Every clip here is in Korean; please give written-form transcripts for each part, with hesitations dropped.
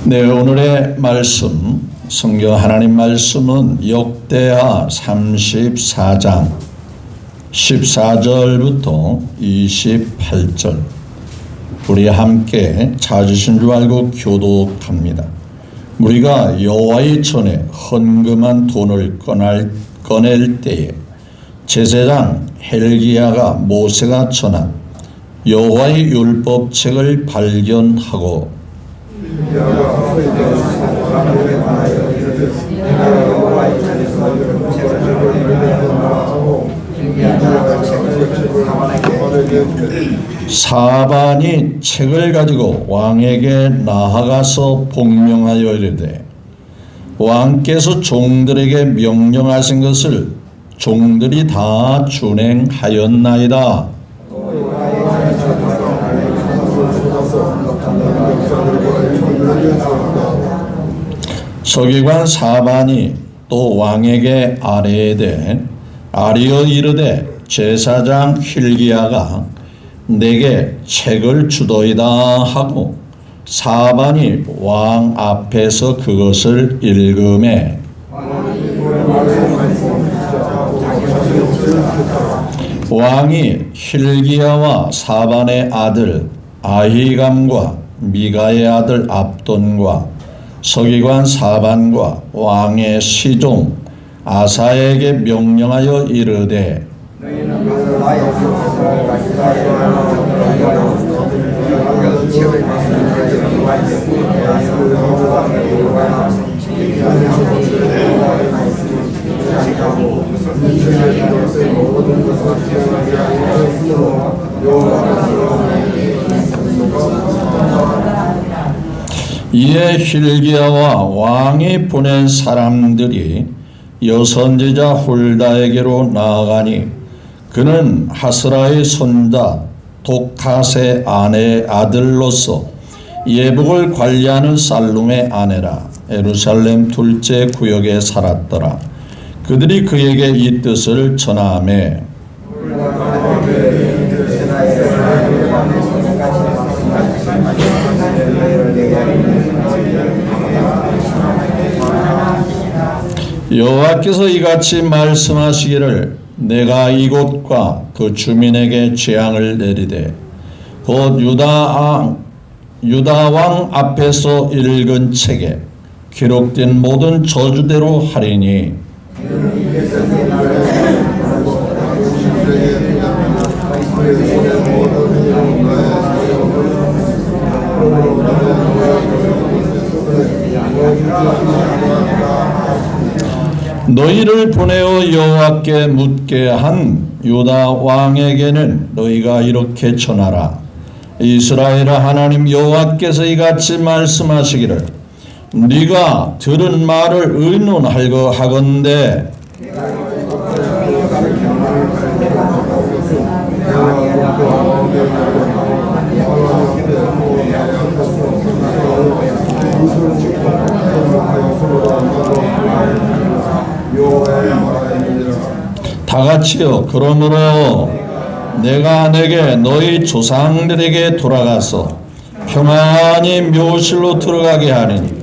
네, 오늘의 말씀, 성경 하나님 말씀은 역대하 34장 14절부터 28절. 우리 함께 찾으신 줄 알고 교독합니다. 우리가 여호와의 전에 헌금한 돈을 꺼낼 때에 제사장 헬기야가 모세가 전한 여호와의 율법책을 발견하고 사반이 책을 가지고 왕에게 나아가서 복명하여 이르되 왕께서 종들에게 명령하신 것을 종들이 다 준행하였나이다. 서기관 사반이 또 왕에게 아뢰어 이르되 제사장 힐기야가 내게 책을 주도이다 하고 사반이 왕 앞에서 그것을 읽음에 왕이 힐기야와 사반의 아들 아히감과 미가의 아들 압돈과 서기관 사반과 왕의 시종 아사에게 명령하여 이르되 이에 힐기야와 왕이 보낸 사람들이 여선지자 훌다에게로 나아가니 그는 하스라의 손자 독핫의 아들로서 예복을 관리하는 살룸의 아내라 예루살렘 둘째 구역에 살았더라. 그들이 그에게 이 뜻을 전하매 여호와께서 이같이 말씀하시기를 내가 이곳과 그 주민에게 재앙을 내리되 곧 유다 왕 앞에서 읽은 책에 기록된 모든 저주대로 하리니 너희를 보내어 여호와께 묻게 한 유다 왕에게는 너희가 이렇게 전하라. 이스라엘의 하나님 여호와께서 이같이 말씀하시기를 네가 들은 말을 의논하건대 다 같이요. 그러므로 내가 내게 너희 조상들에게 돌아가서 평안히 묘실로 들어가게 하리니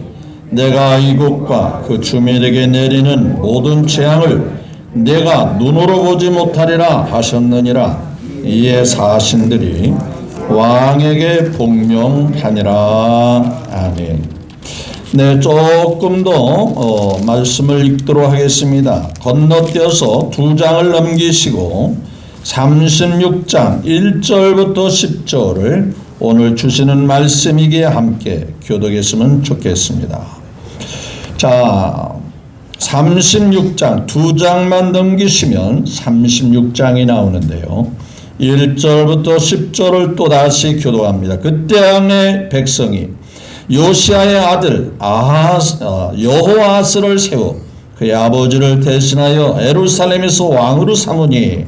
내가 이곳과 그 주민에게 내리는 모든 재앙을 내가 눈으로 보지 못하리라 하셨느니라. 이에 사신들이 왕에게 복명하니라. 아멘. 네, 조금 더 말씀을 읽도록 하겠습니다. 건너뛰어서 2장을 넘기시고 36장 1절부터 10절을 오늘 주시는 말씀이기에 함께 교독했으면 좋겠습니다. 자, 36장 2장만 넘기시면 36장이 나오는데요. 1절부터 10절을 또다시 교독합니다. 그때 왕의 백성이 요시야의 아들 여호아스를 세워 그의 아버지를 대신하여 예루살렘에서 왕으로 삼으니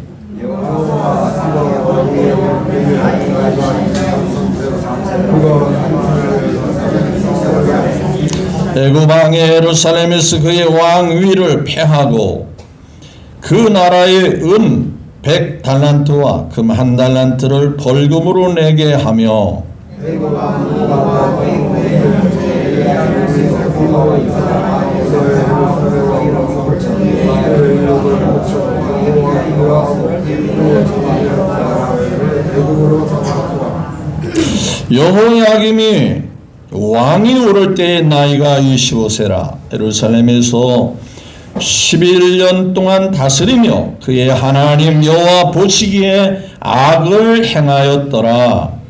애굽 왕의 예루살렘에서 그의 왕위를 폐하고 그 나라의 은 100달란트와 금 1달란트를 벌금으로 내게 하며 여호야김이 왕이 오를 때의 나이가 25세라 예루살렘에서 11년 동안 다스리며 그의 하나님 여호와 보시기에 악을 행하였더라.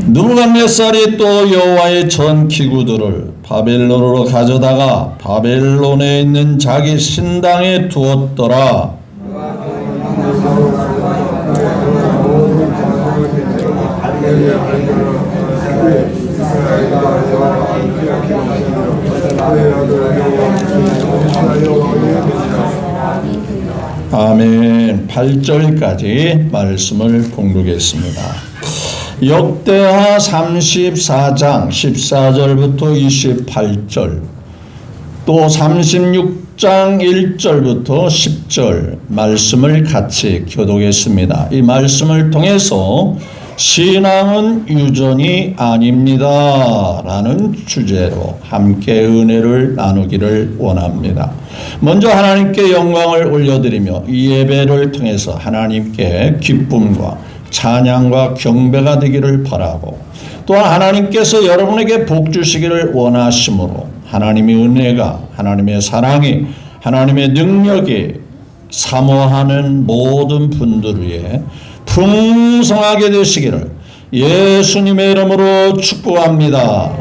느부갓네살이 또 여호와의 전 기구들을 바벨론으로 가져다가 바벨론에 있는 자기 신당에 두었더라. 아멘. 8절까지 말씀을 봉독했습니다. 역대하 34장 14절부터 28절, 또 36장 1절부터 10절 말씀을 같이 교독했습니다. 이 말씀을 통해서 신앙은 유전이 아닙니다 라는 주제로 함께 은혜를 나누기를 원합니다. 먼저 하나님께 영광을 올려드리며 이 예배를 통해서 하나님께 기쁨과 찬양과 경배가 되기를 바라고, 또한 하나님께서 여러분에게 복 주시기를 원하심으로 하나님의 은혜가, 하나님의 사랑이, 하나님의 능력이 사모하는 모든 분들 위해 풍성하게 되시기를 예수님의 이름으로 축복합니다.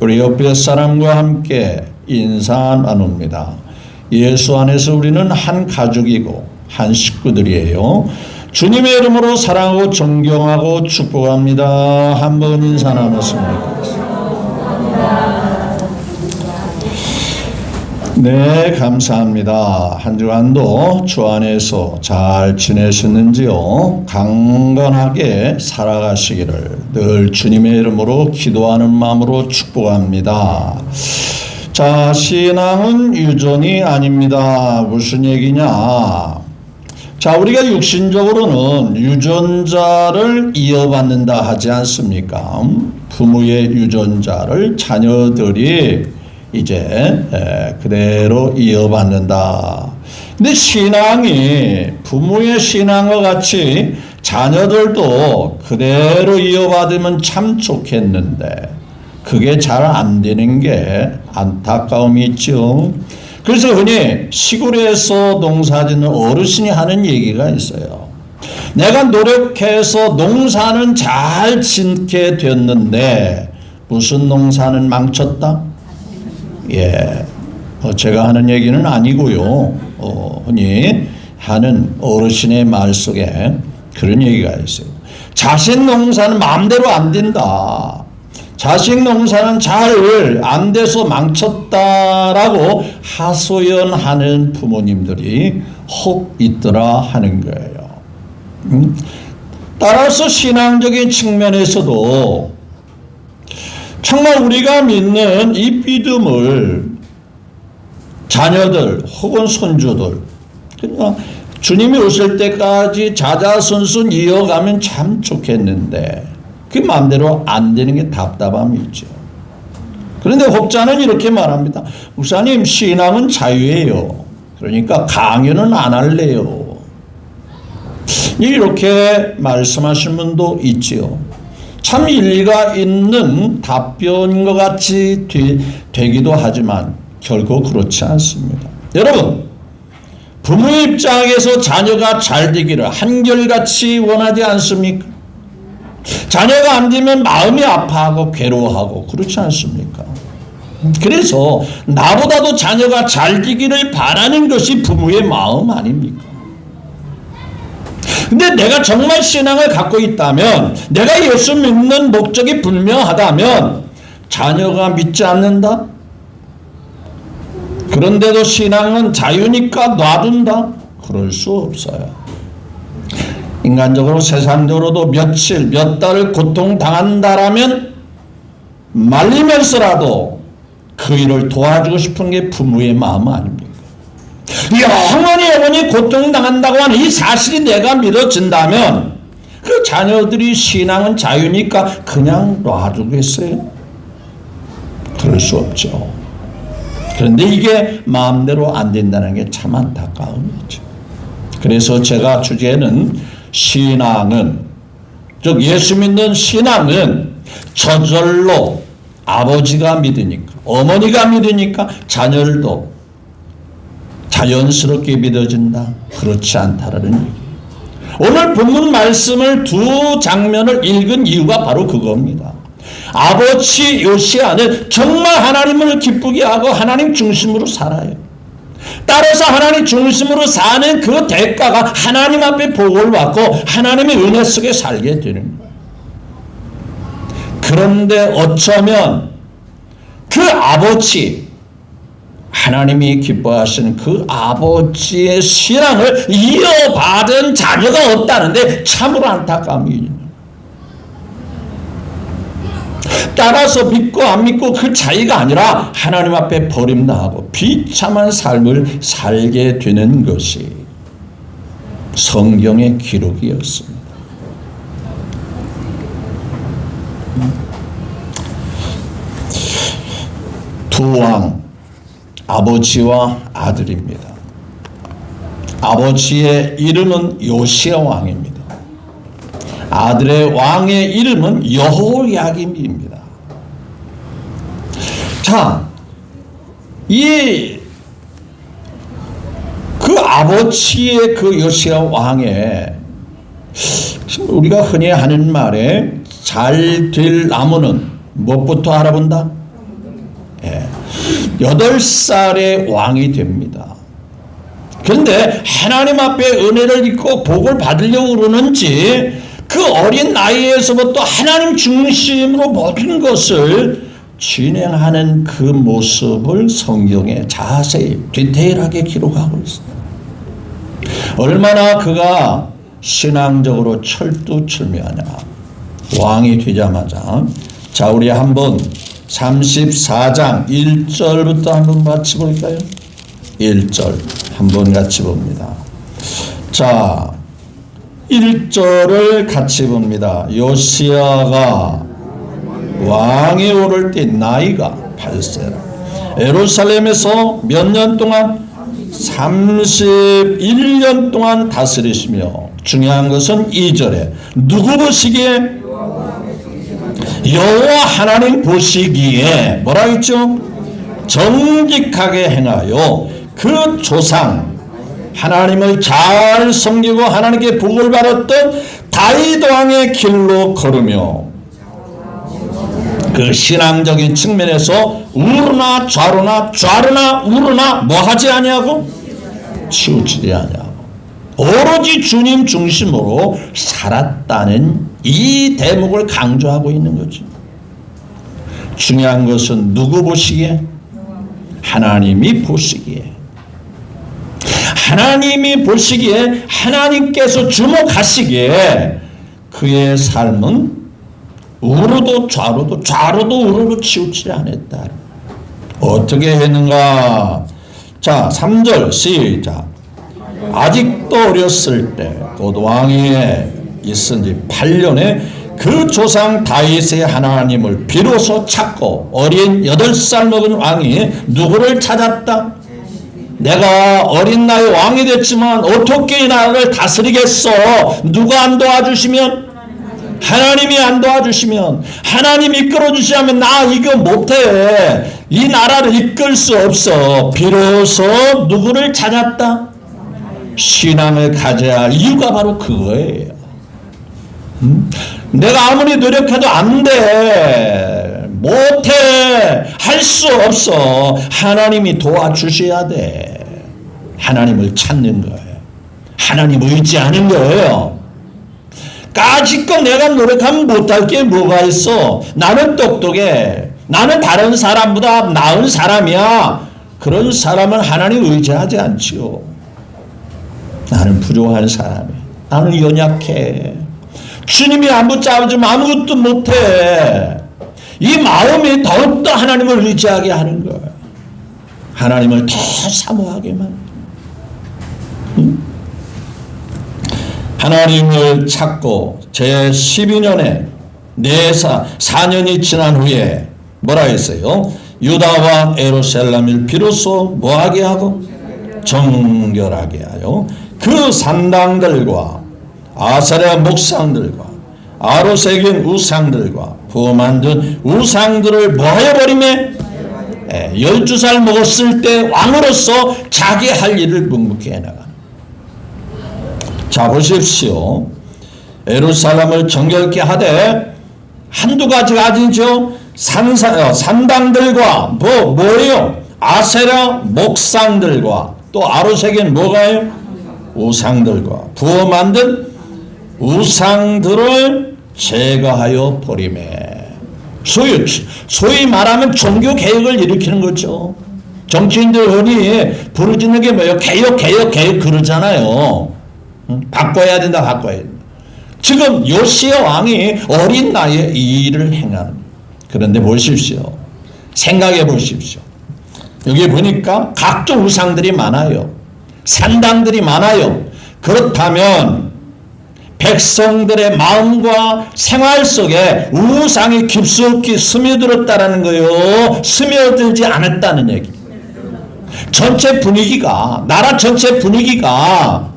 우리 옆에 사람과 함께 인사 나눕니다. 예수 안에서 우리는 한 가족이고 한 식구들이에요. 주님의 이름으로 사랑하고 존경하고 축복합니다. 한번 인사 나눴으면 좋겠습니다. 네, 감사합니다. 한 주간도 주 안에서 잘 지내셨는지요? 강건하게 살아가시기를 늘 주님의 이름으로 기도하는 마음으로 축복합니다. 자, 신앙은 유전이 아닙니다. 무슨 얘기냐? 자, 우리가 육신적으로는 유전자를 이어받는다 하지 않습니까? 부모의 유전자를 자녀들이 이제 그대로 이어받는다. 근데 신앙이 부모의 신앙과 같이 자녀들도 그대로 이어받으면 참 좋겠는데 그게 잘 안 되는 게 안타까움이 있죠. 그래서 흔히 시골에서 농사짓는 어르신이 하는 얘기가 있어요. 내가 노력해서 농사는 잘 짓게 됐는데 무슨 농사는 망쳤다? 예, 제가 하는 얘기는 아니고요. 흔히 하는 어르신의 말 속에 그런 얘기가 있어요. 자식 농사는 마음대로 안 된다. 자식 농사는 잘 안 돼서 망쳤다라고 하소연하는 부모님들이 혹 있더라 하는 거예요. 따라서 신앙적인 측면에서도 정말 우리가 믿는 이 믿음을 자녀들 혹은 손주들, 그러니까 주님이 오실 때까지 자자손손 이어가면 참 좋겠는데 그 마음대로 안 되는 게 답답함이 있죠. 그런데 혹자는 이렇게 말합니다. 목사님, 신앙은 자유예요. 그러니까 강요는 안 할래요. 이렇게 말씀하신 분도 있지요. 참 일리가 있는 답변인 것 같이 되기도 하지만 결코 그렇지 않습니다. 여러분, 부모의 입장에서 자녀가 잘 되기를 한결같이 원하지 않습니까? 자녀가 안 되면 마음이 아파하고 괴로워하고 그렇지 않습니까? 그래서 나보다도 자녀가 잘 되기를 바라는 것이 부모의 마음 아닙니까? 근데 내가 정말 신앙을 갖고 있다면, 내가 예수 믿는 목적이 분명하다면 자녀가 믿지 않는다? 그런데도 신앙은 자유니까 놔둔다? 그럴 수 없어요. 인간적으로 세상적으로도 며칠 몇 달을 고통당한다라면 말리면서라도 그 일을 도와주고 싶은 게 부모의 마음 아닙니까? 영원히 고통당한다고 하는 이 사실이 내가 믿어진다면 그 자녀들이 신앙은 자유니까 그냥 놔두겠어요? 그럴 수 없죠. 그런데 이게 마음대로 안 된다는 게 참 안타까운 거죠. 그래서 제가 주제는 신앙은, 즉 예수 믿는 신앙은 저절로 아버지가 믿으니까, 어머니가 믿으니까 자녀들도 자연스럽게 믿어진다. 그렇지 않다라는 얘기예요. 오늘 본문 말씀을 두 장면을 읽은 이유가 바로 그겁니다. 아버지 요시야는 정말 하나님을 기쁘게 하고 하나님 중심으로 살아요. 따라서 하나님 중심으로 사는 그 대가가 하나님 앞에 복을 받고 하나님의 은혜 속에 살게 되는 거예요. 그런데 어쩌면 그 아버지, 하나님이 기뻐하시는 그 아버지의 신앙을 이어받은 자녀가 없다는데 참으로 안타까움이 있는 거예요. 따라서 믿고 안 믿고 그 차이가 아니라 하나님 앞에 버림당하고 비참한 삶을 살게 되는 것이 성경의 기록이었습니다. 두 왕, 아버지와 아들입니다. 아버지의 이름은 요시야 왕입니다. 아들의 왕의 이름은 여호야김입니다. 자, 그 아버지의 그 요시야 왕의, 우리가 흔히 하는 말에 잘 될 나무는 무엇부터 알아본다? 8살의 왕이 됩니다. 그런데 하나님 앞에 은혜를 입고 복을 받으려고 그러는지 그 어린 나이에서부터 하나님 중심으로 모든 것을 진행하는 그 모습을 성경에 자세히 디테일하게 기록하고 있습니다. 얼마나 그가 신앙적으로 철두철미하냐. 왕이 되자마자, 자, 우리 한번 34장 1절부터 한번 같이 볼까요? 1절 한번 같이 봅니다. 자, 1절을 같이 봅니다. 요시야가 왕에 오를 때 나이가 8세라. 예루살렘에서 몇 년 동안? 31년 동안 다스리시며, 중요한 것은 2절에 누구 보시기에? 여호와 하나님 보시기에 뭐라 했죠? 정직하게 행하여 그 조상 하나님을 잘 섬기고 하나님께 복을 받았던 다윗 왕의 길로 걸으며, 그 신앙적인 측면에서 우르나 좌르나 우르나 뭐 하지 아니하고 치우치지 아니하고 오로지 주님 중심으로 살았다는 이 대목을 강조하고 있는 거죠. 중요한 것은 누구 보시기에? 하나님이 보시기에. 하나님이 보시기에, 하나님께서 주목하시기에 그의 삶은 우르도 좌르도 우르도 치우치지 않았다. 어떻게 했는가? 자, 3절 시작. 아직도 어렸을 때 곧 왕위에 있은 지 8년에 그 조상 다윗의 하나님을 비로소 찾고, 어린 8살 먹은 왕이 누구를 찾았다? 내가 어린 나이 왕이 됐지만 어떻게 이 나라를 다스리겠어? 누가 안 도와주시면? 하나님이 안 도와주시면, 하나님이 이끌어주시면 나 이거 못해. 이 나라를 이끌 수 없어. 비로소 누구를 찾았다? 신앙을 가져야 할 이유가 바로 그거예요. 내가 아무리 노력해도 안 돼. 못해. 할 수 없어. 하나님이 도와주셔야 돼. 하나님을 찾는 거예요. 하나님 의지하는 거예요. 까짓껏 내가 노력하면 못할 게 뭐가 있어. 나는 똑똑해. 나는 다른 사람보다 나은 사람이야. 그런 사람은 하나님 의지하지 않지요. 나는 부족한 사람이야. 나는 연약해. 주님이 안 붙잡아주면 아무것도 못해. 이 마음이 더욱더 하나님을 의지하게 하는 거예요. 하나님을 더 사모하게만. 하나님을 찾고 제12년에 4년이 지난 후에 뭐라 했어요? 유다와 예루살렘을 비로소 뭐하게 하고 정결하게 하여 그 산당들과 아세라 목상들과 아로 새긴 우상들과 부어 만든 우상들을 뭐해 버리매 12살 먹었을 때 왕으로서 자기 할 일을 묵묵히 해나가는. 자 보십시오. 예루살렘을 정결케 하되 한두 가지가 아니죠. 산당들과 뭐예요? 아세라 목상들과 또 아로새긴 뭐가요? 우상들과 부어 만든 우상들을 제거하여 버리매. 소위 말하면 종교 개혁을 일으키는 거죠. 정치인들 흔히 부르짖는 게 뭐예요? 개혁 그러잖아요. 바꿔야 된다. 지금 요시야 왕이 어린 나이에 이 일을 행하는. 그런데 보십시오. 생각해 보십시오. 여기 보니까 각종 우상들이 많아요. 산당들이 많아요. 그렇다면 백성들의 마음과 생활 속에 우상이 깊숙이 스며들었다는 거예요. 스며들지 않았다는 얘기. 전체 분위기가, 나라 전체 분위기가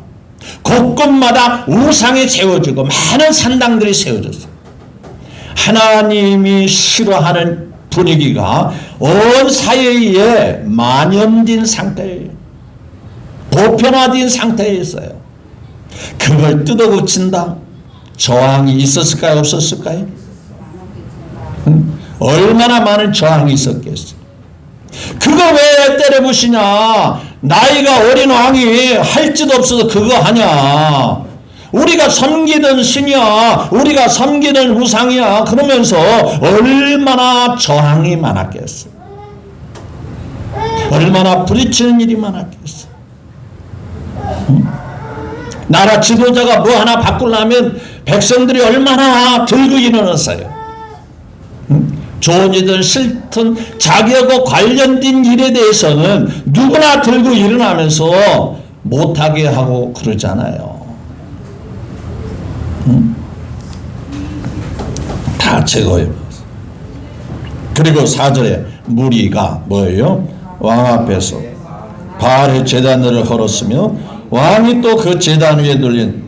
곳곳마다 우상이 세워지고 많은 산당들이 세워졌어요. 하나님이 싫어하는 분위기가 온 사회에 만연된 상태예요. 보편화된 상태에 있어요. 그걸 뜯어고친다. 저항이 있었을까요? 없었을까요? 얼마나 많은 저항이 있었겠어요. 그거 왜 때려부시냐? 나이가 어린 왕이 할 짓 없어서 그거 하냐? 우리가 섬기던 신이야, 우리가 섬기는 우상이야, 그러면서 얼마나 저항이 많았겠어. 얼마나 부딪히는 일이 많았겠어. 나라 지도자가 뭐 하나 바꾸려면 백성들이 얼마나 들고 일어났어요. 좋은 일든 싫든 자기하고 관련된 일에 대해서는 누구나 들고 일어나면서 못하게 하고 그러잖아요. 다 제거해요. 그리고 4절에 무리가 뭐예요? 왕 앞에서 바알의 제단들을 헐었으며 왕이 또 그 제단 위에 돌린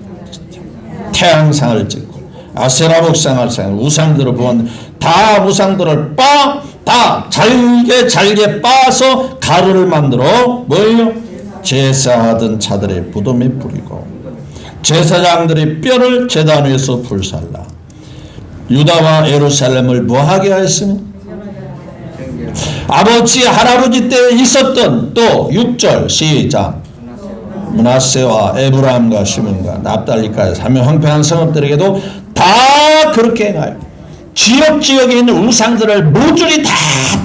태양상을 찍고 아세라 목상을 생각 우상들을 보았는데 다 우상들을 다 잘게 빻아서 가루를 만들어 뭐예요? 제사하던 자들의 부dom에 뿌리고 제사장들의 뼈를 제단 위에서 불살라 유다와 예루살렘을 뭐하게 하였으며 아버지 할아버지 때 있었던 또 6절 시작 므낫세와 에브라임과 시므온과 납달리까지 하며 황폐한 성읍들에게도 다 그렇게 행하여 지역에 있는 우상들을 모조리 다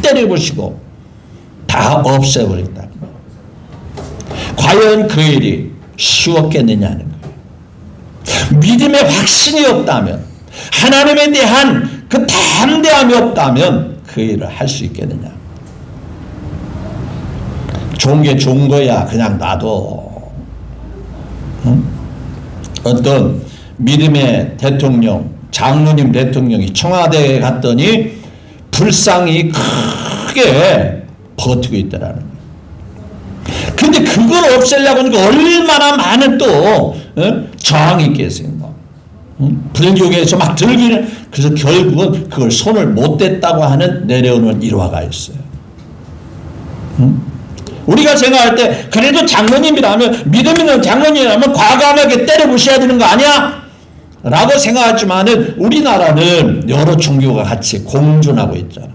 때려부시고 다 없애버린다. 과연 그 일이 쉬웠겠느냐는 거예요. 믿음의 확신이 없다면 하나님에 대한 그 담대함이 없다면 그 일을 할 수 있겠느냐. 좋은 게 좋은 거야 그냥 놔둬. 어떤 믿음의 대통령 장로님 대통령이 청와대에 갔더니 불상이 크게 버티고 있더라는 거예요. 근데 그걸 없애려고 하니까 얼마나 많은 또 저항이 있겠습니까? 불교계에서 막 들기는 그래서 결국은 그걸 손을 못 댔다고 하는 내려오는 일화가 있어요. 우리가 생각할 때 그래도 장로님이라면 믿음 있는 장로님이라면 과감하게 때려부셔야 되는 거 아니야? 라고 생각하지만은 우리나라는 여러 종교가 같이 공존하고 있잖아요.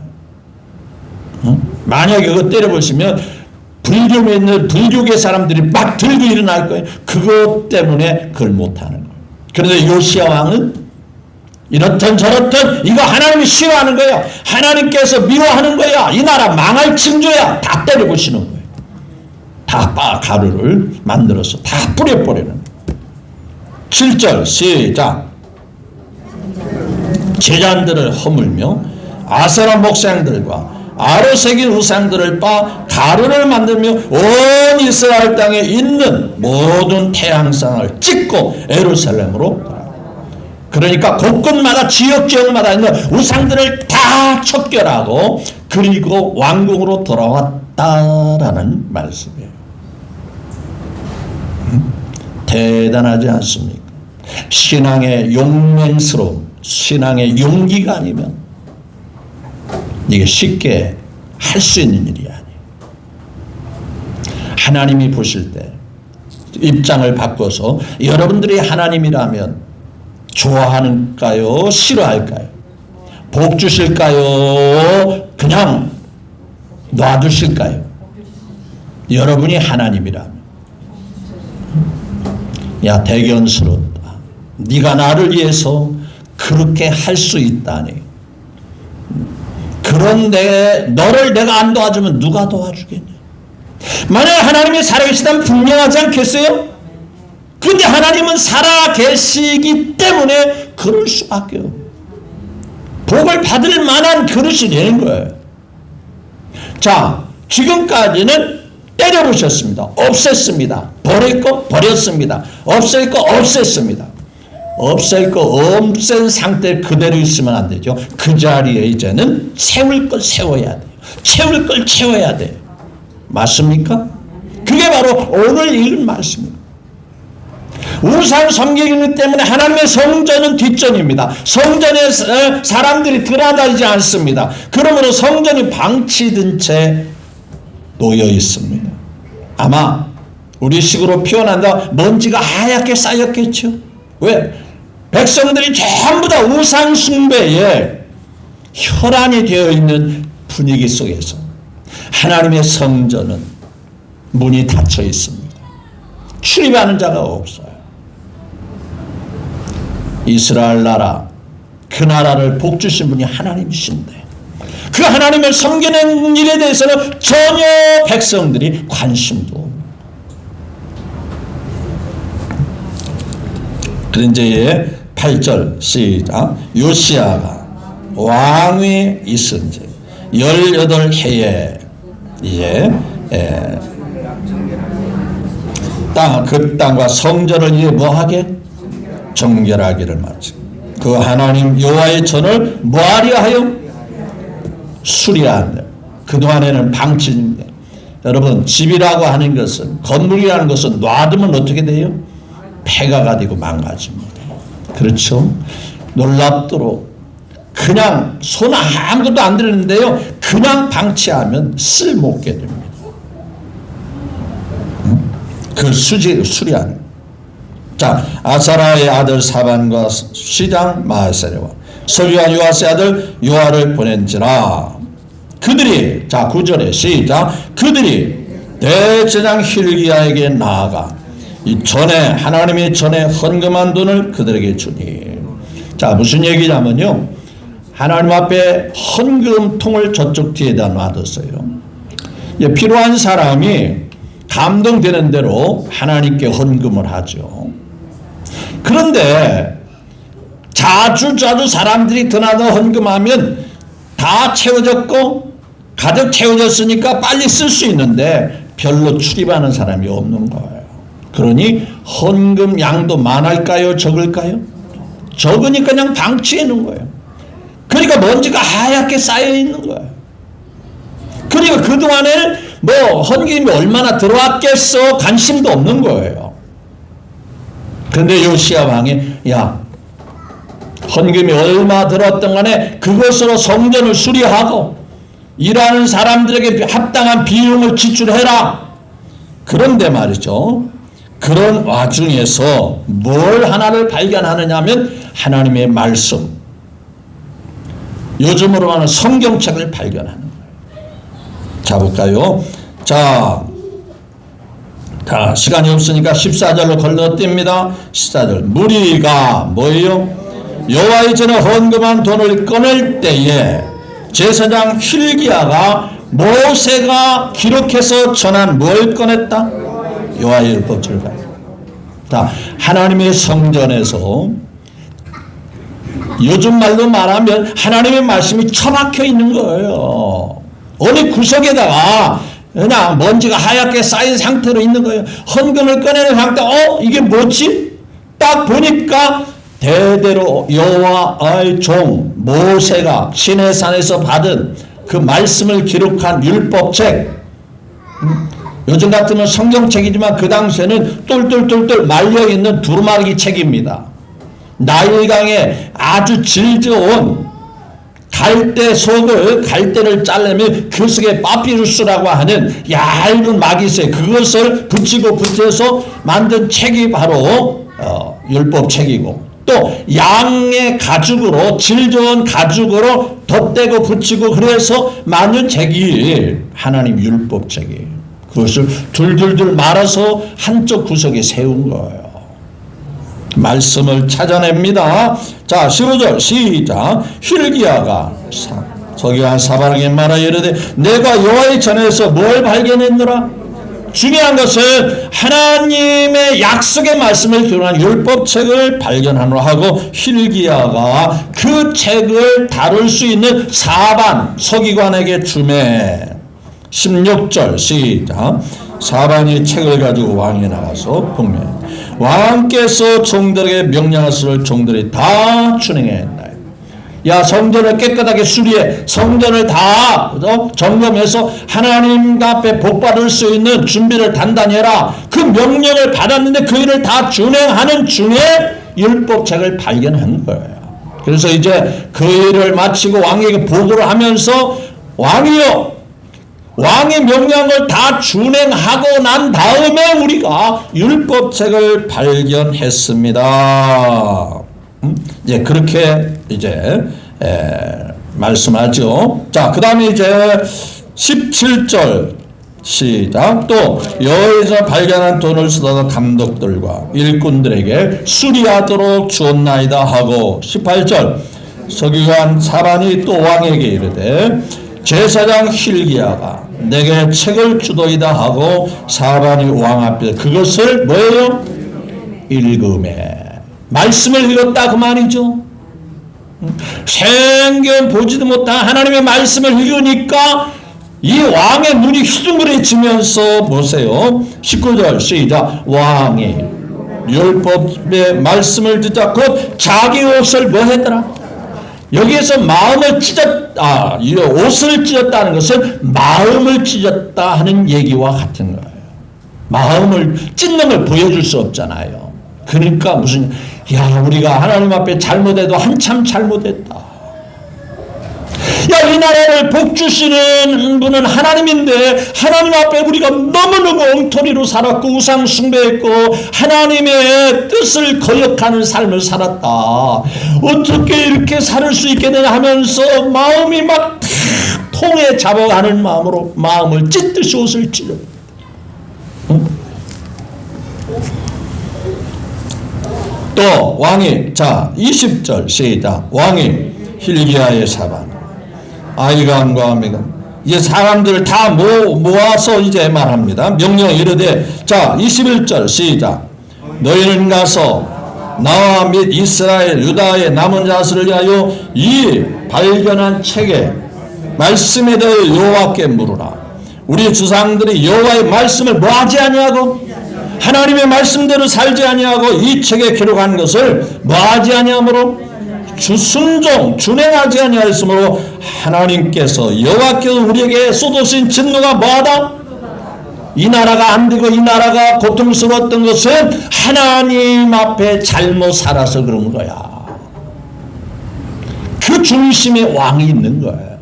만약에 그거 때려보시면 불교 믿는 불교계 사람들이 막 들고 일어날 거예요. 그것 때문에 그걸 못하는 거예요. 그런데 요시야 왕은 이렇든 저렇든 이거 하나님이 싫어하는 거야. 하나님께서 미워하는 거야. 이 나라 망할 징조야. 다 때려보시는 거예요. 다 가루를 만들어서 다 뿌려버리는 7절 시작 제단들을 허물며 아세라 목상들과 아로 새긴 우상들을 빻아 가루를 만들며 온 이스라엘 땅에 있는 모든 태양상을 찍고 예루살렘으로 그러니까 곳곳마다 지역마다 있는 우상들을 다 척결하고 그리고 왕궁으로 돌아왔다라는 말씀이에요. 대단하지 않습니까? 신앙의 용맹스러움, 신앙의 용기가 아니면 이게 쉽게 할 수 있는 일이 아니에요. 하나님이 보실 때 입장을 바꿔서 여러분들이 하나님이라면 좋아하는가요? 싫어할까요? 복 주실까요? 그냥 놔두실까요? 여러분이 하나님이라면 야, 대견스럽다. 네가 나를 위해서 그렇게 할 수 있다니. 그런데 너를 내가 안 도와주면 누가 도와주겠냐? 만약 하나님이 살아계시다면 분명하지 않겠어요? 그런데 하나님은 살아계시기 때문에 그럴 수밖에 없어요. 복을 받을 만한 그릇이 되는 거예요. 자, 지금까지는 때려부셨습니다. 없앴습니다. 버릴 거 버렸습니다. 없앨 거 없앴습니다. 없앨 거 없앤 상태 그대로 있으면 안 되죠. 그 자리에 이제는 세울 걸 세워야 돼요. 채울 걸 채워야 돼요. 맞습니까? 그게 바로 오늘 읽은 말씀입니다. 우상 섬기기 때문에 하나님의 성전은 뒷전입니다. 성전에 사람들이 들어다니지 않습니다. 그러므로 성전이 방치된 채 놓여 있습니다. 아마 우리 식으로 표현한다 먼지가 하얗게 쌓였겠죠. 왜? 백성들이 전부 다 우상 숭배에 혈안이 되어 있는 분위기 속에서 하나님의 성전은 문이 닫혀 있습니다. 출입하는 자가 없어요. 이스라엘 나라, 그 나라를 복 주신 분이 하나님이신데 그 하나님을 섬기는 일에 대해서는 전혀 백성들이 관심도 없는. 그런데 8절 시작. 요시야가 왕위 있은 지 18해에 이제 그 땅과 성전을 이제 뭐하게? 정결하기를 마치 그 하나님 여호와의 전을 뭐하려 하여? 수리한다. 그동안에는 방치인데 여러분 집이라고 하는 것은 건물이라는 것은 놔두면 어떻게 돼요? 폐가가 되고 망가집니다. 그렇죠? 놀랍도록 그냥 손 아무것도 안 들었는데요 그냥 방치하면 쓸모없게 됩니다. 그 수리하는. 자, 아사라의 아들 사반과 시장 마세레와 서기관 요아스의 아들 요아를 보낸지라. 그들이, 자 9절에 시작. 그들이 대제사장 hil기야에게 나아가 이 전에 하나님의 전에 헌금한 돈을 그들에게 주니. 자, 무슨 얘기냐면요 하나님 앞에 헌금통을 저쪽 뒤에다 놔뒀어요. 필요한 사람이 감동되는 대로 하나님께 헌금을 하죠. 그런데 자주 사람들이 드나더 헌금하면 다 채워졌고 가득 채워졌으니까 빨리 쓸 수 있는데 별로 출입하는 사람이 없는 거예요. 그러니 헌금 양도 많을까요? 적을까요? 적으니까 그냥 방치해 놓은 거예요. 그러니까 먼지가 하얗게 쌓여 있는 거예요. 그러니까 그동안에는 뭐 헌금이 얼마나 들어왔겠어 관심도 없는 거예요. 그런데 요시야 왕이 야 헌금이 얼마 들었던 간에 그것으로 성전을 수리하고 일하는 사람들에게 합당한 비용을 지출해라. 그런데 말이죠 그런 와중에서 뭘 하나를 발견하느냐면 하나님의 말씀, 요즘으로 하는 성경책을 발견하는 거예요. 자 볼까요? 자 시간이 없으니까 14절로 건너뜁니다. 14절 무리가 뭐예요? 여호와의 전에 헌금한 돈을 꺼낼 때에 제사장 hil기야가 모세가 기록해서 전한 뭘 꺼냈다? 여호와의 율법책을. 자, 하나님의 성전에서 요즘 말로 말하면 하나님의 말씀이 처박혀 있는 거예요. 어느 구석에다가 그냥 먼지가 하얗게 쌓인 상태로 있는 거예요. 헌금을 꺼내는 상태, 이게 뭐지? 딱 보니까 대대로 여호와의 종 모세가 시내산에서 받은 그 말씀을 기록한 율법책, 요즘 같으면 성경책이지만 그 당시에는 똘똘똘똘 말려있는 두루마기 책입니다. 나일강에 아주 질 좋은 갈대 속을, 갈대를 자르면 그 속에 파피루스라고 하는 얇은 막이 있어요. 그것을 붙여서 만든 책이 바로 율법책이고, 또 양의 가죽으로, 질 좋은 가죽으로 덧대고 붙이고 그래서 만든 책이 하나님 율법책이에요. 그것을 둘둘둘 말아서 한쪽 구석에 세운 거예요. 말씀을 찾아냅니다. 자, 15절 시작. 힐기야가 서기관 사반에게 말하여 이르되 내가 여호와의 전에서 뭘 발견했노라? 중요한 것은 하나님의 약속의 말씀을 기록한 율법책을 발견하노라 하고, 힐기야가 그 책을 다룰 수 있는 사반 서기관에게 주매. 16절 시작. 사반이 책을 가지고 왕에 나가서 복매. 왕께서 종들에게 명령하시를 종들이 다 준행했나요? 야, 성전을 깨끗하게 수리해, 성전을 다 점검해서 하나님 앞에 복 받을 수 있는 준비를 단단히 해라. 그 명령을 받았는데 그 일을 다 준행하는 중에 율법책을 발견한 거예요. 그래서 이제 그 일을 마치고 왕에게 보고를 하면서 왕이여, 왕의 명령을 다 준행하고 난 다음에 우리가 율법책을 발견했습니다. 이제 그렇게 이제 말씀하죠. 자, 그 다음에 이제 17절 시작. 또 여호와에서 발견한 돈을 쓰다가 감독들과 일꾼들에게 수리하도록 주었나이다 하고, 18절 서기관 사반이 또 왕에게 이르되 제사장 힐기야가 내게 책을 주도이다 하고, 사반이 왕 앞에 그것을 뭐예요? 읽음에. 말씀을 읽었다 그 말이죠. 생전 보지도 못한 하나님의 말씀을 읽으니까 이 왕의 눈이 휘둥그레지면서 보세요. 19절 시작. 왕이 율법의 말씀을 듣자 곧 자기 옷을 뭐 했더라? 여기에서 마음을 옷을 찢었다는 것은 마음을 찢었다 하는 얘기와 같은 거예요. 마음을 찢는 걸 보여줄 수 없잖아요. 그러니까 우리가 하나님 앞에 잘못해도 한참 잘못했다. 이 나라를 복주시는 분은 하나님인데 하나님 앞에 우리가 너무너무 엉터리로 살았고 우상 숭배했고 하나님의 뜻을 거역하는 삶을 살았다. 어떻게 이렇게 살 수 있게 되냐 하면서 마음이 막 통에 잡아가는 마음으로 마음을 찢듯이 옷을 찢어. 또 왕이, 자 20절 시작. 왕이 힐기야의 사반 아이간과 메간, 이제 사람들을 다 모아서 이제 말합니다. 명령 이르되, 자 21절 시작. 너희는 가서 나와 및 이스라엘 유다의 남은 자들을 위하여 이 발견한 책의 말씀에 대해 여호와께 물으라. 우리 주상들이 여호와의 말씀을 뭐하지 아니하고 하나님의 말씀대로 살지 아니하고 이 책에 기록한 것을 뭐하지 아니하므로 순종 준행하지 아니하였으므로 하나님께서 여호와께서 우리에게 쏟으신 진노가 뭐하다? 이 나라가 안 되고 이 나라가 고통스러웠던 것은 하나님 앞에 잘못 살아서 그런 거야. 그 중심에 왕이 있는 거예요.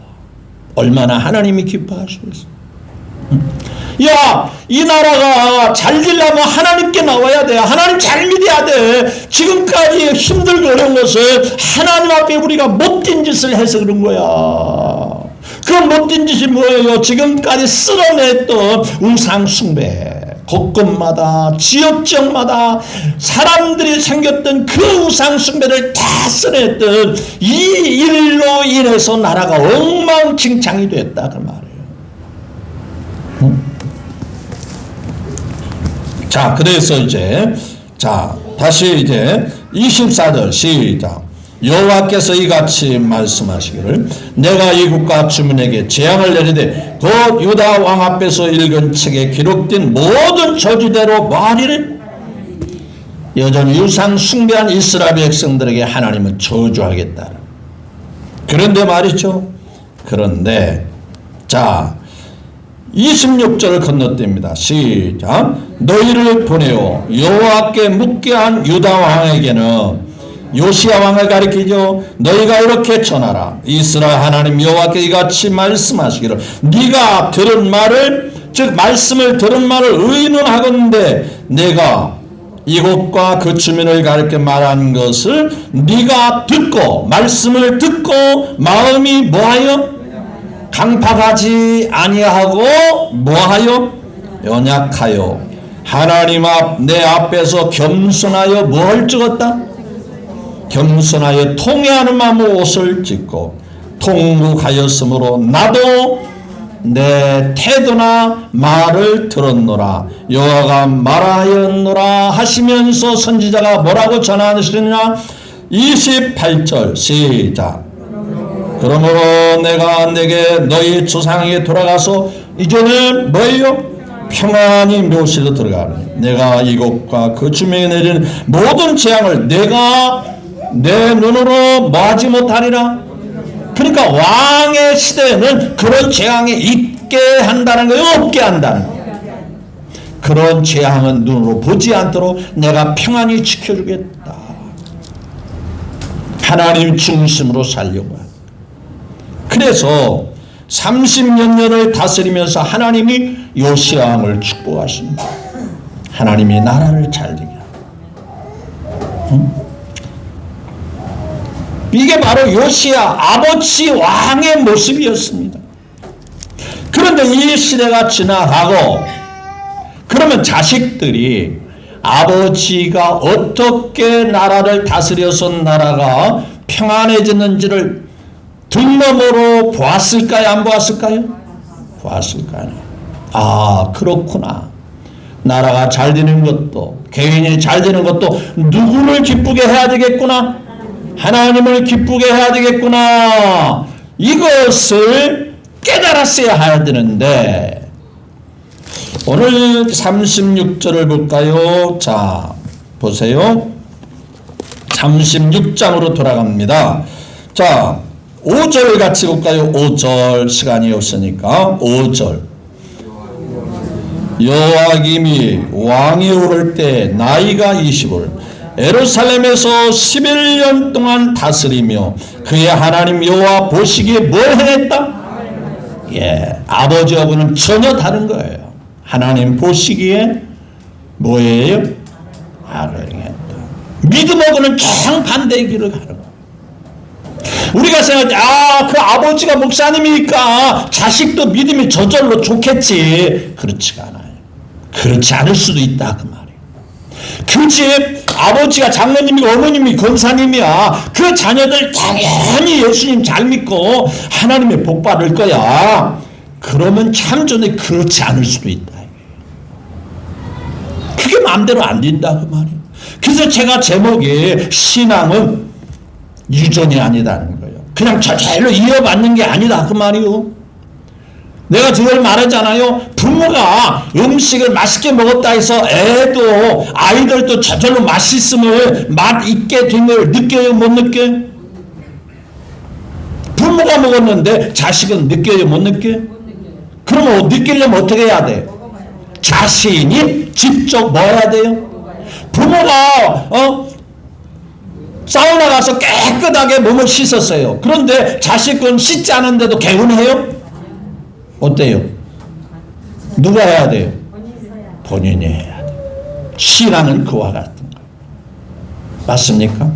얼마나 하나님이 기뻐하시겠어요. 이 나라가 잘 되려면 하나님께 나와야 돼. 하나님 잘 믿어야 돼. 지금까지 힘들고 어려운 것은 하나님 앞에 우리가 못된 짓을 해서 그런 거야. 그 못된 짓이 뭐예요? 지금까지 쓸어냈던 우상 숭배. 곳곳마다 지역지역마다 사람들이 생겼던 그 우상 숭배를 다 쓸어냈던 이 일로 인해서 나라가 엉망진창이 됐다 그 말이에요. 자, 그래서 이제 다시 이제 24절 시작. 여호와께서 이같이 말씀하시기를 내가 이 국가 주민에게 재앙을 내리되 곧 유다 왕 앞에서 읽은 책에 기록된 모든 저주대로 말이래. 여전히 유상 숭배한 이스라엘 백성들에게 하나님은 저주하겠다. 그런데 말이죠. 그런데 자, 26절 건너뜁니다. 시작. 너희를 보내어 여호와께 묻게 한 유다 왕에게는 요시야 왕을 가리키죠. 너희가 이렇게 전하라. 이스라엘 하나님 여호와께 이같이 말씀하시기를 네가 들은 말을 즉 말씀을 들은 말을 의논하건대 내가 이곳과 그 주민을 가리켜 말한 것을 네가 듣고 말씀을 듣고 마음이 뭐하여 강팍하지 아니하고 뭐하여 연약하여 하나님 앞 내 앞에서 겸손하여 뭘 찍었다? 겸손하여 통회하는 마음으로 옷을 찢고 통곡하였으므로 나도 내 태도나 말을 들었노라. 여호와가 말하였노라 하시면서 선지자가 뭐라고 전하시느냐? 28절 시작. 그러므로 내가 내게 너희 조상에게 돌아가서 이제는 뭐예요? 평안히 묘실로 들어가니 내가 이곳과 그 주민에 내리는 모든 재앙을 내가 내 눈으로 뭐하지 못하리라. 그러니까 왕의 시대에는 그런 재앙이 있게 한다는 거예요, 없게 한다는 거예요. 그런 재앙은 눈으로 보지 않도록 내가 평안히 지켜주겠다. 하나님 중심으로 살려고 합니다. 그래서 30몇 년을 다스리면서 하나님이 요시야 왕을 축복하십니다. 하나님이 나라를 잘리게. 이게 바로 요시야 아버지 왕의 모습이었습니다. 그런데 이 시대가 지나가고 그러면 자식들이 아버지가 어떻게 나라를 다스려서 나라가 평안해졌는지를 등너머로 보았을까요? 안 보았을까요? 보았을까요? 아, 그렇구나. 나라가 잘 되는 것도 개인이 잘 되는 것도 누구를 기쁘게 해야 되겠구나. 하나님을 기쁘게 해야 되겠구나. 이것을 깨달았어야 해야 되는데 오늘 36절을 볼까요? 자, 보세요. 36장으로 돌아갑니다. 자, 5절 같이 볼까요? 5절 시간이 없으니까 5절. 여호와김이 왕에 오를 때 나이가 20을 예루살렘에서 11년 동안 다스리며 그의 하나님 여호와 보시기에 뭘 행했다? 예, 아버지하고는 전혀 다른 거예요. 하나님 보시기에 뭐예요? 악을 행했다. 믿음하고는 정반대의 길을 가는 거예요. 우리가 생각할 때, 그 아버지가 목사님이니까 자식도 믿음이 저절로 좋겠지. 그렇지가 않아요. 그렇지 않을 수도 있다. 그 말이에요. 그 집 아버지가 장로님이고 어머님이 권사님이야. 그 자녀들 당연히 예수님 잘 믿고 하나님의 복 받을 거야. 그러면 참 전에 그렇지 않을 수도 있다. 그게 마음대로 안 된다. 그 말이에요. 그래서 제가 제목이 신앙은 유전이 아니다는 거예요. 그냥 저절로 이어받는 게 아니다. 그 말이요. 내가 그걸 말하잖아요. 부모가 음식을 맛있게 먹었다 해서 애도 아이들도 저절로 맛있음을 맛있게 된 걸 느껴요? 못 느껴요? 부모가 먹었는데 자식은 느껴요? 못 느껴요? 그러면 느끼려면 어떻게 해야 돼? 자신이 직접 뭐 해야 돼요? 부모가 사우나 가서 깨끗하게 몸을 씻었어요. 그런데 자식은 씻지 않은데도 개운해요? 어때요? 누가 해야 돼요? 본인이 해야 돼요. 신앙은 그와 같은 거예요. 맞습니까?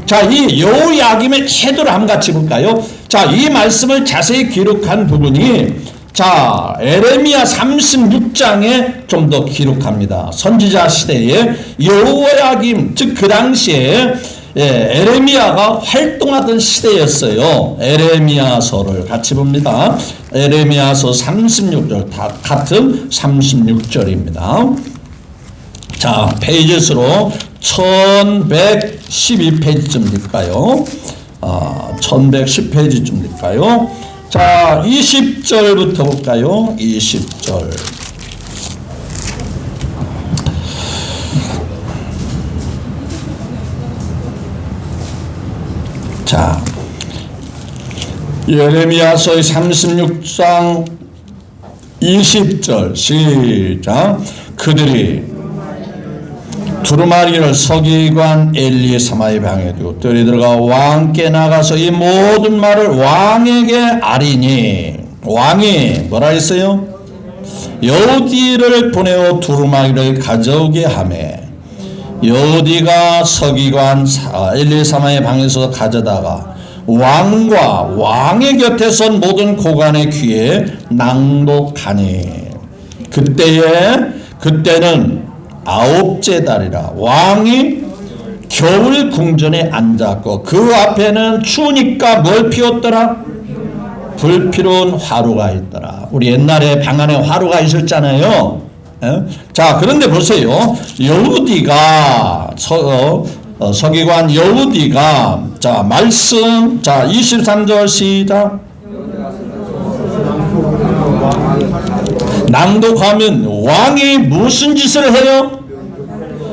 자, 이 여호야김의 태도를 한번 같이 볼까요? 자, 이 말씀을 자세히 기록한 부분이 자, 에레미야 36장에 좀 더 기록합니다. 선지자 시대에 여호야김, 즉 그 당시에 에레미야가 활동하던 시대였어요. 에레미야서를 같이 봅니다. 에레미야서 36절, 다 같은 36절입니다. 자, 페이지 수로 1112페이지쯤 될까요? 1110페이지쯤 될까요? 자, 20절부터 볼까요? 20절. 자, 예레미야서 36장 20절 시작. 그들이 두루마리를 서기관 엘리사마의 방에 두고 뜰에 들어가 왕께 나가서 이 모든 말을 왕에게 아리니, 왕이 뭐라 했어요? 여우디를 보내어 두루마리를 가져오게 하매 여우디가 서기관 엘리사마의 방에서 가져다가 왕과 왕의 곁에 선 모든 고관의 귀에 낭독하니 그때는 아홉째 달이라 왕이 겨울 궁전에 앉았고 그 앞에는 추우니까 뭘 피웠더라? 불피로운 화로가 있더라. 우리 옛날에 방 안에 화로가 있었잖아요. 자, 그런데 보세요. 여우디가 서기관 여우디가 자 말씀 자 23절 시작. 낭독하면 왕이 무슨 짓을 해요?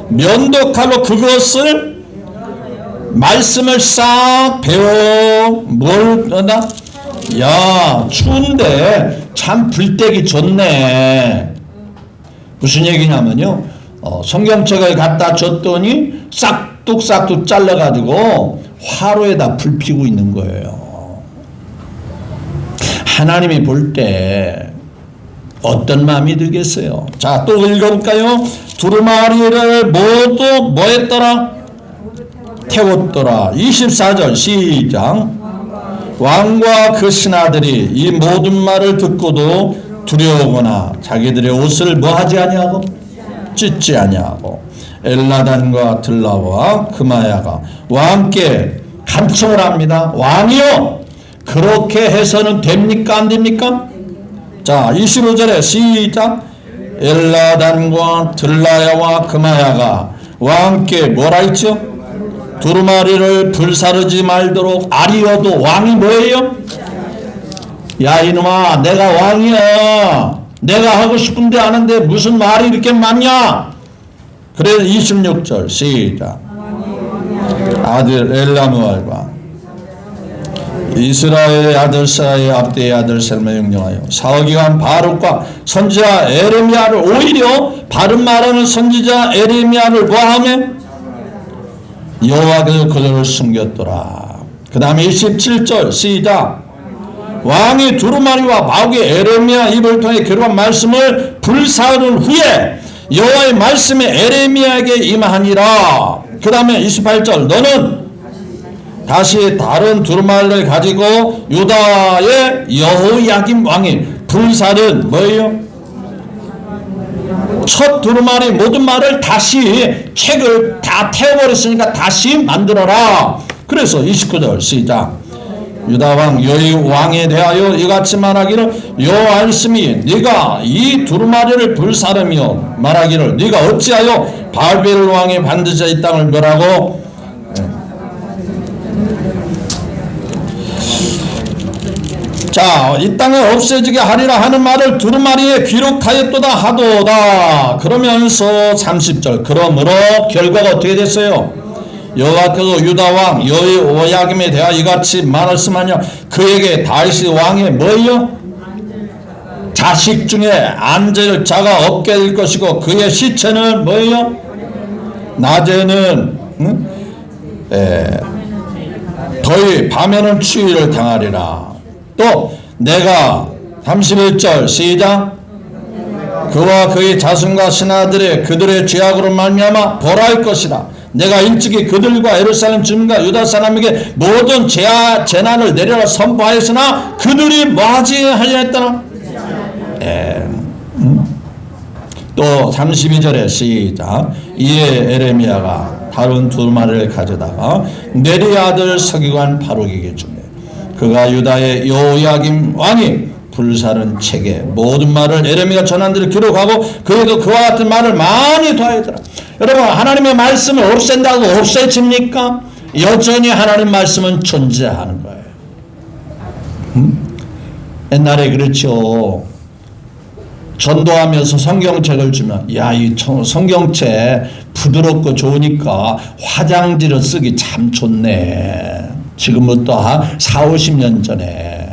면도칼로 그것을 말씀을 싹 베어 뭘 넣나? 야, 추운데 참 불때기 좋네. 무슨 얘기냐면요, 성경책을 갖다 줬더니 싹둑 잘라가지고 화로에다 불 피고 있는 거예요. 하나님이 볼 때 어떤 마음이 들겠어요? 자, 또 읽어볼까요? 두루마리를 모두 뭐 했더라? 태웠더라. 24절 시작. 왕과 그 신하들이 이 모든 말을 듣고도 두려워하거나 자기들의 옷을 뭐 하지 아니하고 찢지 아니하고 엘라단과 들라와 그마야가 왕께 간청을 합니다. 왕이요, 그렇게 해서는 됩니까 안 됩니까? 자, 25절에 시작. 엘라단과 들라야와 그마야가 왕께 뭐라 했죠? 두루마리를 불사르지 말도록 아리어도 왕이 뭐예요? 야, 이놈아, 내가 왕이야. 내가 하고 싶은데 하는데 무슨 말이 이렇게 많냐? 그래서 26절 시작. 아들 엘라무알과 이스라엘의 아들 사의 압대의 아들 셀마 명령하여 사후기관 바룩과 선지자 에레미야를 오히려 바른 말하는 선지자 에레미야를 뭐하며 여호와께서 그들을 숨겼더라. 그 다음에 27절 시작. 왕이 두루마리와 바룩의 에레미야 입을 통해 기록한 말씀을 불사른 후에 여호와의 말씀이 에레미야에게 임하니라. 그 다음에 28절 너는 다시 다른 두루마리를 가지고 유다의 여호야김 왕이 불사른 뭐예요? 첫 두루마리 모든 말을 다시 책을 다 태워버렸으니까 다시 만들어라. 그래서 29절 시작. 유다 왕 여의 왕에 대하여 이같이 말하기를 여호와 말씀이 네가 이 두루마리를 불사르며 말하기를 네가 어찌하여 바벨 왕이 반드시 이 땅을 멸하고 자, 이 땅에 없어지게 하리라 하는 말을 두루마리에 기록하였도다 하도다. 그러면서 30절 그러므로 결과가 어떻게 됐어요? 여호와께서 유다 왕 여호야김에 대하여 이같이 말씀하냐 그에게 다윗 왕의 뭐예요? 자식 중에 앉을 자가 없게 될 것이고 그의 시체는 뭐예요? 낮에는 더위 밤에는 추위를 당하리라. 또 내가 31절 시작. 그와 그의 자손과 신하들의 그들의 죄악으로 말미암아 벌할 것이라. 내가 일찍이 그들과 예루살렘 주민과 유다 사람에게 모든 재난을 내려라 선포하였으나 그들이 뭐하지 하려 했더라. 또 32절에 시작. 이에 에레미야가 다른 두루마리를 가져다가 네리 아들 서기관 바룩에게 주매 그가 유다의 여호야김 왕이 불사른 책에 모든 말을 에레미야가 전한 대로 기록하고 그에도 그와 같은 말을 많이 더하더라. 여러분, 하나님의 말씀을 없앤다고 없애집니까? 여전히 하나님 말씀은 존재하는 거예요. 옛날에 그렇죠. 전도하면서 성경책을 주면 야, 이 성경책 부드럽고 좋으니까 화장지로 쓰기 참 좋네. 지금부터 한 40, 50년 전에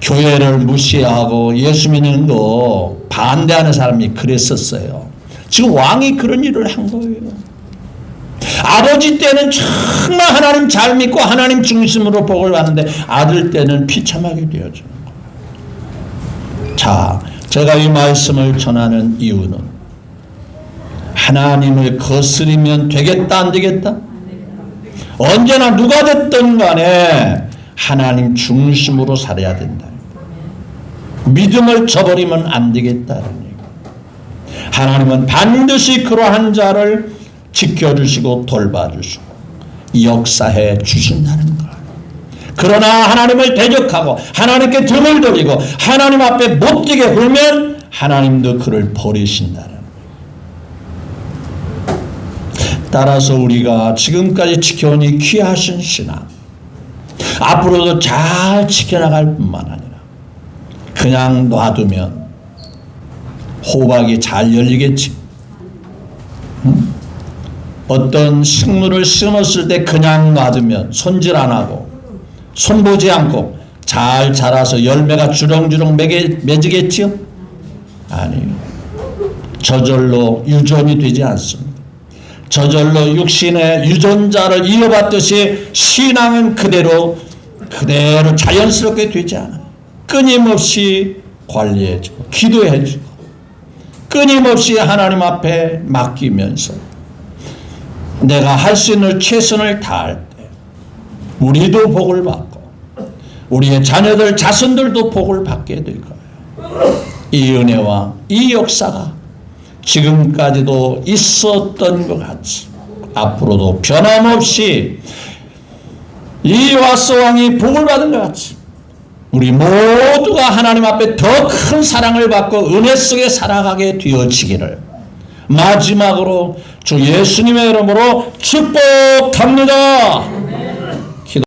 교회를 무시하고 예수 믿는 거 반대하는 사람이 그랬었어요. 지금 왕이 그런 일을 한 거예요. 아버지 때는 정말 하나님 잘 믿고 하나님 중심으로 복을 받는데 아들 때는 비참하게 되어지는 거예요. 자, 제가 이 말씀을 전하는 이유는 하나님을 거스르면 되겠다 안 되겠다? 언제나 누가 됐든 간에 하나님 중심으로 살아야 된다. 믿음을 저버리면 안 되겠다는 얘기. 하나님은 반드시 그러한 자를 지켜주시고 돌봐주시고 역사해 주신다는 것. 그러나 하나님을 대적하고 하나님께 등을 돌리고 하나님 앞에 못되게 굴면 하나님도 그를 버리신다는 것. 따라서 우리가 지금까지 지켜온 이 귀하신 신앙 앞으로도 잘 지켜나갈 뿐만 아니라 그냥 놔두면 호박이 잘 열리겠지. 응? 어떤 식물을 심었을 때 그냥 놔두면 손질 안 하고 손보지 않고 잘 자라서 열매가 주렁주렁 맺으겠지요? 아니요. 저절로 유전이 되지 않습니다. 저절로 육신의 유전자를 이어받듯이 신앙은 그대로 자연스럽게 되지 않아요. 끊임없이 관리해주고 기도해주고 끊임없이 하나님 앞에 맡기면서 내가 할 수 있는 최선을 다할 때 우리도 복을 받고 우리의 자녀들 자손들도 복을 받게 될 거예요. 이 은혜와 이 역사가 지금까지도 있었던 것 같이 앞으로도 변함없이 이 와스 왕이 복을 받은 것 같이 우리 모두가 하나님 앞에 더 큰 사랑을 받고 은혜 속에 살아가게 되어지기를 마지막으로 주 예수님의 이름으로 축복합니다.